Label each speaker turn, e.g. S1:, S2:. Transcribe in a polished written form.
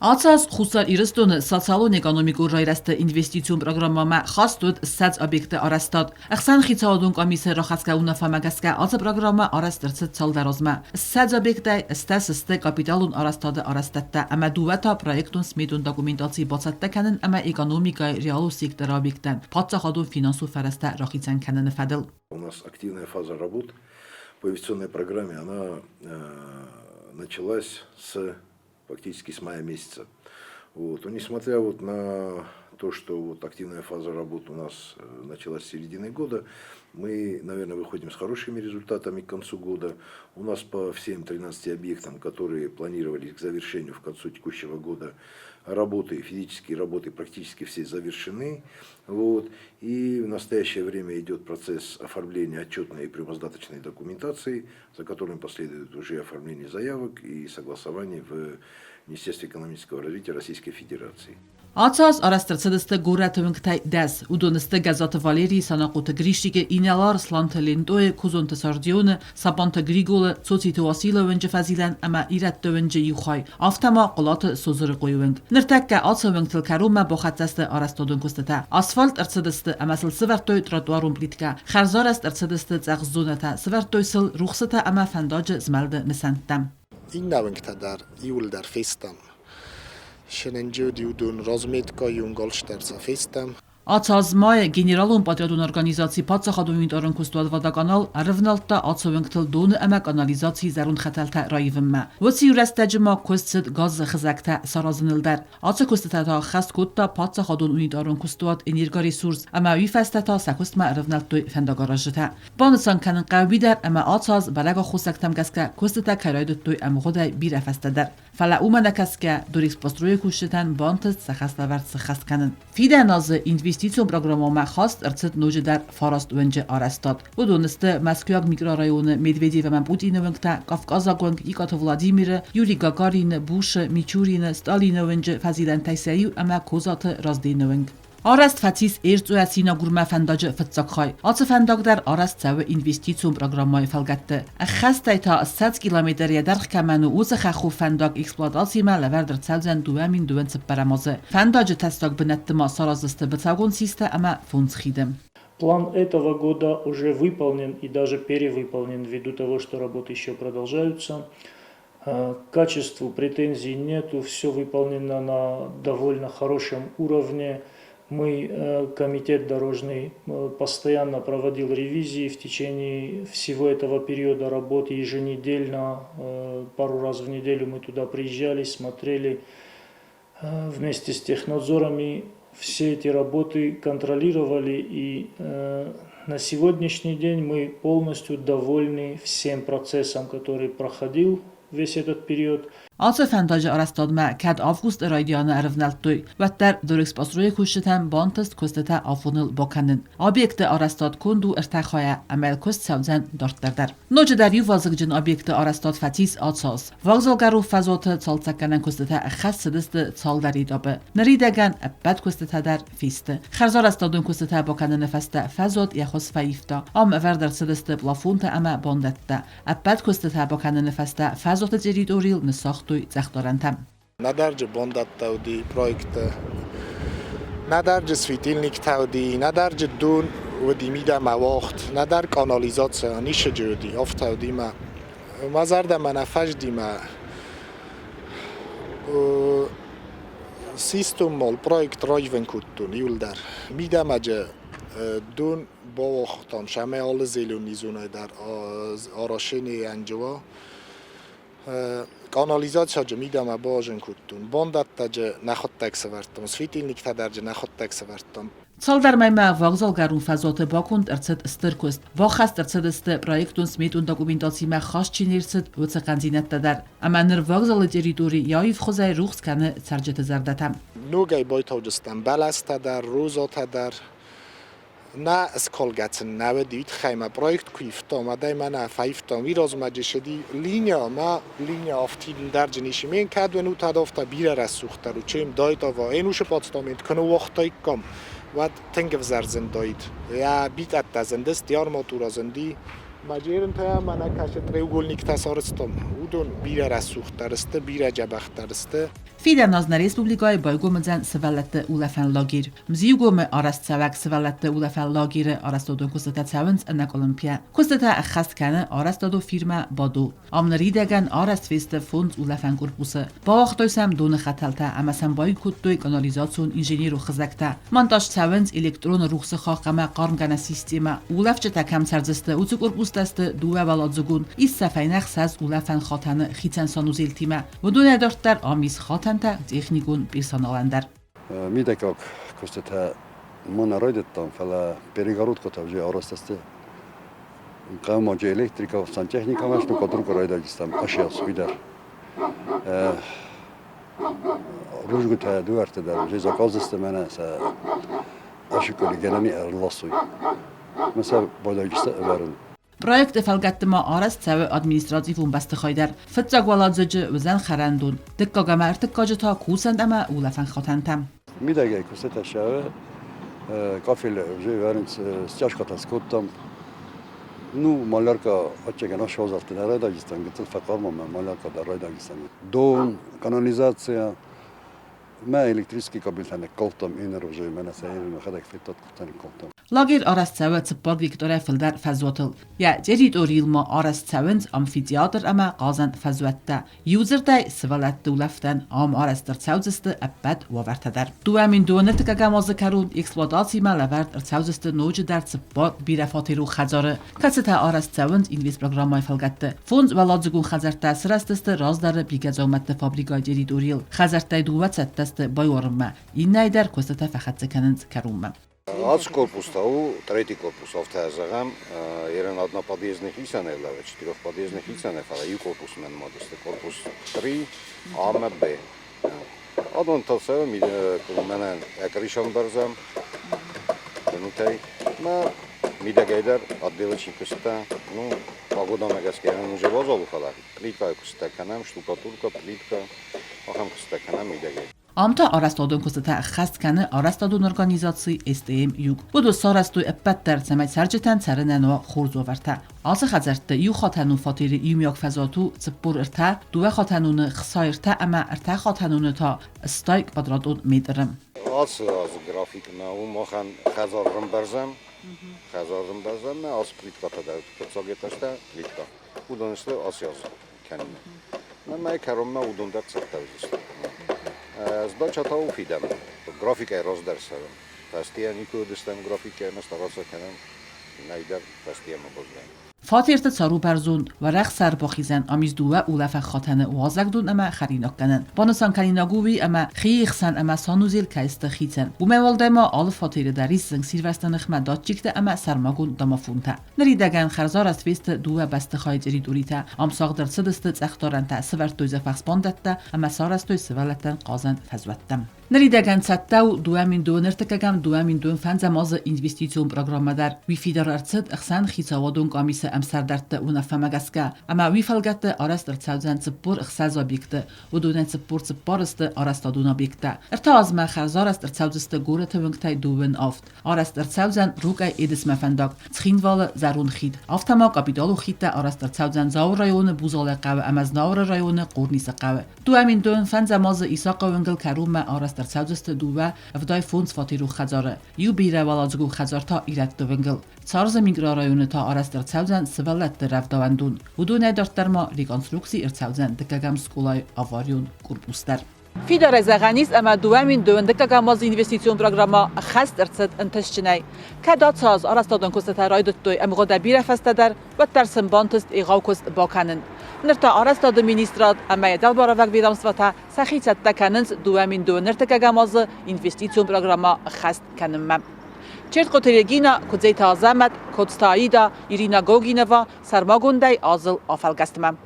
S1: Ացած խուսար իրստոնը սոցիալոն էկոնոմիկու ռայրաստը ինվեստիցիոն պրոգրամամա խաստոտ սած օբյեկտը արաստատ։ Ախսան խիցաոդուն կամիսը ռոխացկա ունաֆամագասկա ացը պրոգրամա արաստրցը ցալդարոզմա։ Սած օբյեկտը ստասստը կապիտալուն արաստադը արաստատտա ամա դուվատա պրոյեկտուն սմիտուն դոկումենտացի բացատտականն ամա էկոնոմիկայի ռեալու սեկտора օբյեկտան։ Պատցախադուն ֆինանսու фараста ռոխիցան կանանը фадел.
S2: У нас активная фаза работ по инвестиционной программе, она началась фактически с мая месяца. Вот. Но несмотря на то, что активная фаза работ у нас началась с середины года, мы, наверное, выходим с хорошими результатами к концу года. У нас по всем 13 объектам, которые планировались к завершению в концу текущего года, физические работы практически все завершены. Вот. И в настоящее время идет процесс оформления отчетной и прямоздаточной документации, за которым последует уже оформление заявок и согласование в Министерстве экономического развития Российской Федерации.
S1: Ացած արաստրցդստը գորաթվնքթայ դես ուդոնստը գազատը վալերի սանակոտը գրիշիկը ինալար սլանթը լենտոյը կուզոնտը սարդիոնը սապանտը գրիգոլը ծոցիտը ասիլը վնջը ֆազիլան ամա իրատը վնջը յուխայ ավտամա qolատը սոզրը qoyuvենք նրտակկա ացավենք թլքարումը բոխացստը արաստոդուն կուստտա ասֆալտ արցդստը ամասլ սվարտոյ տրոտուարում պլիտկա խարզարաստ արցդստը ծաղզոնատա սվարտոյսլ ռուխստա ամա ֆանդոջը զմալդը նսանտամ
S3: Իննավենք դար իուլ դար ֆեստամ Շենենջոդի ուդուն ռոզմետկայուն գոլշտերցա ֆեստամ
S1: Ացազմայ գեներալոն պատրատուն օրգանիզացի պատսախադումին տարընկուստուալ վադականալ արվնալտա ացովենքթլ դոն ամա կանալիզացի զարուն խաթալթա ռայվմմա վոցի յուրաստաջմա կոստցդ գազ խզակթա սարազնլդար ացը կոստտա խաստ կոտտա պատսախադուն ունի տարընկուստուատ էներգա ռեսուրս ամա ուիֆաստատա սակոստմա արվնալտոյ ֆենդագարաժթա բանսան կանն ყავიდარ ամա ացած բալագա խոսակտամ գասկա կոստտա քարայդտոյ ամღոդայ բիրաֆաստադար ֆալա ումանակասկա դուրիքս պոստրոյ կուշտան բանտս սախաստավարտ սխաստկանն ֆիդանազը ինվեստիցիոն պրոգրամամա խաստ արցդ նոջը դար ֆարաստ վենջը արաստատ ուդոնստը Մոսկվայ միկրոռայոնը Մեդվեդևը Պուտինովնքտա Կավկազագոնք Իկաթ Վլադիմիրը Յուրի Գագարինը Բուշը Միչուրինը Ստալինովնջը Ֆազիլան Թայսայի ամա կոզաթը Ռազդինովնք Արաստ ֆացիս էրծոյացինա գուրմա ֆանդաջը ֆծակխայ ացը ֆանդակդար արաստ ցավը ինվեստիցիոն պրոգրամմայ ֆալգատտը խաստայթա 100 կիլոմետր յադարխ կամանու ուզը խախու ֆանդակ էքսպլուատացիա լավարդր ցալզան դուամին դուվեն ցպարամոզը ֆանդաջը տեստակ բնаттыма սարազստը բցագոն սիստը ամա ֆունցխիդեմ
S4: План этого года уже выполнен и даже перевыполнен ввиду того, что работы еще продолжаются. К качеству претензий нету, все выполнено на довольно хорошем уровне. Комитет дорожный постоянно проводил ревизии в течение всего этого периода работы еженедельно, пару раз в неделю мы туда приезжали, смотрели вместе с технадзорами, все эти работы контролировали и на сегодняшний день мы полностью довольны всем процессом, который проходил весь этот период.
S1: Ացը ֆանդաջը արաստադմա կad ավգուստ ռայդիանը արվնալտոյ վատտար դորեքս պասրոյ քուշտան բանտստ կոստետա ավոնլ բոկանն օբյեկտը արաստad կոնդու երթախայա ամել կոստ սավզան դորտդար նոջը դար յուվազգջն օբյեկտը արաստad ֆատիս ացոս վաղզալգարու ֆազոտը ցալցականան կոստետա խասսդստը ցալդարի դոբը նրիդագան ապատ կոստետա դար ֆիստը խարզարաստադուն կոստետա բոկանն ֆաստա ֆազոտ яхос ֆայֆտա ամ վարդարցդստը պլաֆոնտը ամա բոնդատտա ապատ կոստետա բոկանն ֆաստա ֆազոտը ջերիտորիլ նսախ
S3: Nadarje bondat taudi proyekte, nadarje svitilnik taudi, nadarje dun ودی میدم وقت ندار کانالیزاسیون نیشه جودی افتادی ما مازرد من افجدی ما سیستم مال پروژه رایون کردن یول در میدم اجا دون با وقتان شما آل زیلونی زونه در آراشنی انجوا کانالیزاسیون جا میدم باجن کردن باندت تجا نخود تکس وردم سویتیلنیک تدرج نخود تکس وردم
S1: Ցալդար մայմա վաղզալգարուն ֆազոտը բակունդ արցդ ստերկոստ վախաստ արցդստը պրոյեկտուն սմիտուն դոկումենտացիա խաշ չինիրցդ ոցականձինատդար ամանր վաղզալը տերիտորի яив խոզայ ռուխս կանը ցարջետը զարդատամ
S3: նուգայ բոյթոջստան բալաստադար ռուզոտադար նա սկոլգացն նավդիտ խայմա պրոյեկտ քույֆտոմ ադայ մանա ֆայֆտոմ վիրոզմաջեշդի լինիա ավտիլ դարջնիշի մեն կադվեն ուտադովտա բիրարասուխտարու չեմ դայտովա ենուշը պատստոմենտ քնու վախտայ կամ Wat tenke we zijn dood. Ja, biedt dat zijn dus die armoede als een die Majerin taya mana kaşı треугольник tasarıstom. Udon bire rasuxtarıstı, bire cebextarıstı.
S1: Fidernazna Respublikai Bajgomedzen szövellette Ulefen Lagir. Mziugome Araszt Szavak szövellette Ulefen Lagire Arasztodon Kusztete Szavens ennek olimpia. Kusztete Echasztkane Arasztodó firma Badó. Amna ridegen Arasztfeste Fond Ulefen Korpusze. Bawachtőszem Dóne Xatelte, ameszem Bajkuttői kanalizáción inženieru Xezekte. Montas Szavens elektron ruxı xaqame qarmgane sistema. Ulefçete kem szerzeste Ucu Korpusteste Due Valadzugún. Isse fejnek száz Ulefen xatane Xicen Sanuziltime. Vodone dörtter Amis xatane تكنيكون بيرسونالندر
S5: ميدكاك كوستها مانا رايدتان فلا بيريغاروت كوتا جي اورستست قام جي الكتريكا سانتехника ماش نو كودرو رايداجستان اشياء سويدر روجوتا دوارت در جي زاكازست مانا سا اشكولي جناني ارلاسوي مثلا بوداجست ورن
S1: Projekt felgettima Araszt Szeve adminisztratívum besztehajder, Fetszag valadzögy özen xerendun, Dikkaga ertikkajata kúszend eme Ulefen xatentem.
S5: ميداكاك كوستها شاوه كافيل جي ورنس ستاشكاتا سكوتام نو مالاركا اتشيغنا شوزالت رايداجستان قتل فقارما مالاركا در رايداجستان دون канализация ما الكتريسكي كابلتان كولتام انرجي مانا سايرن خدك فيتات كولتان كولتام
S1: Lagir Araszt Szeve Cipparg Viktoria Filder fezwatil. Ja, Jerid Orilma Araszt Szevens amfiteater eme Gazen fezwette. Userdei Svalette Uleften am Araszt Erzauzeste ebbet waverteder. Duemin duanetika gamazı karun eksploatatsima levert Erzauzeste noje der Cipparg birefatiru xazare. Katsete Araszt Szevens invis programmai felgette. Fons veladzugun xazerte sresteste razdare bigezomette fabrika Jerid Oril. Xazerte duvetsetteste bayorme. Inneider kostete fexetsekenenz karumme.
S6: Ац корпус-тау, третий корпус автоязагам, ерен одноподъездных исанела, четырехподъездных исанефала, и корпус мен модесте, корпус 3, А, Б. Адон талсева, менен екришан бързам, тенутей, мидегейдер, отделочи куста, погода мегаскерен уже возолу фала, плитка куста канам, штукатурка, плитка, ахам куста канам мидегейдер.
S1: Amta Arasztodon kostete Xesztkane Arasztodon organizáció STM jug. Bodo szarasztó eppetter szemegy szergyeten cerenenova xorzoverte. Az xazerte ju xatanun fatiri imyak fezatú cipur irte, duve xatanun xsairte ema irte xatanun ta stayk badradon méderem.
S6: Az grafikna mohan xazarım berzem, az plitkata da kocogetaste plitka. Udon işte az yaz kendine. Ben karom udon da çattaviziste. Zdacsa ta ufidem, grafikai rozdersevem. Testien ikődöztem grafikai, ezt a razakenem, nejder testien mabozgán.
S1: فاتیرت صارو برزون و رخ سر باخیزن آمیز دوه اولف خاتنه و آزگدون اما خریناک کنن. بانسان کلیناگوی اما خیخسن اما سانوزیل کایست خیتن. و موالده ما آل فاتیر دریس زنگ سیروستن اخمداد چیکته اما سرماگون دمافونته. نریدگن خرزار است ویست دوه بست خواهی جری دوریته. امساق در صدست اختارن تا سورت دویزه فخصباندته اما سارستوی سوالتن قازن فزوتتم. نریدگن ستاو دوامین دو نرتکگم دوامین دو فنزماز اینوستیسیون پروگرام در وی فیدر ارتد اخسان خیتاوادون قامیس امسردرت و نفهمگسکه اما وی فلگت آرست ارتساوزن سپور اخساز آبیکته و دونن سپور سپارست آرستادون آبیکته ارتاز ما خرزار است ارتساوزست گورت ونگتای دوون آفت آرست ارتساوزن روگای ایدس مفنداک تخینوال زرون خید آفتما قابیدالو خیته آرست ارتساوزن زاور رایون بوزال قوه امز ناور رایون قورنیس قوه دوامین دون فنزماز ایساق ونگل کروم آرست ارتساوزست دوه افدای فونس فاتیرو خزاره یو بیره والازگو خزار تا ایرت دوونگل Царза миграрайоны та араст ирцавзан сывалатты равдавандун. Удуне дартарма реконструкции ирцавзан декагам скулай аварион корпустар. Фидер Зағанис ама дуамин дуэн декагамаз инвестицион программа хаст ирцад инташчинай. Када цаз арастадон кустата райдуттой амгода бирафастадар و ترسم بانتست ایغاوکست باکنن. نرتا آرستاد مینیسترات اما دلباره وق ویدامسواتا سخیصت دکننز دوامین دو نرتکگاماز اینوستیسیون پروگراما خست کنم. چرت قطریگینا کدزیت آزمت کدستاییدا ایرینا گوگینوا سرماگوندای آزل آفلگستمم.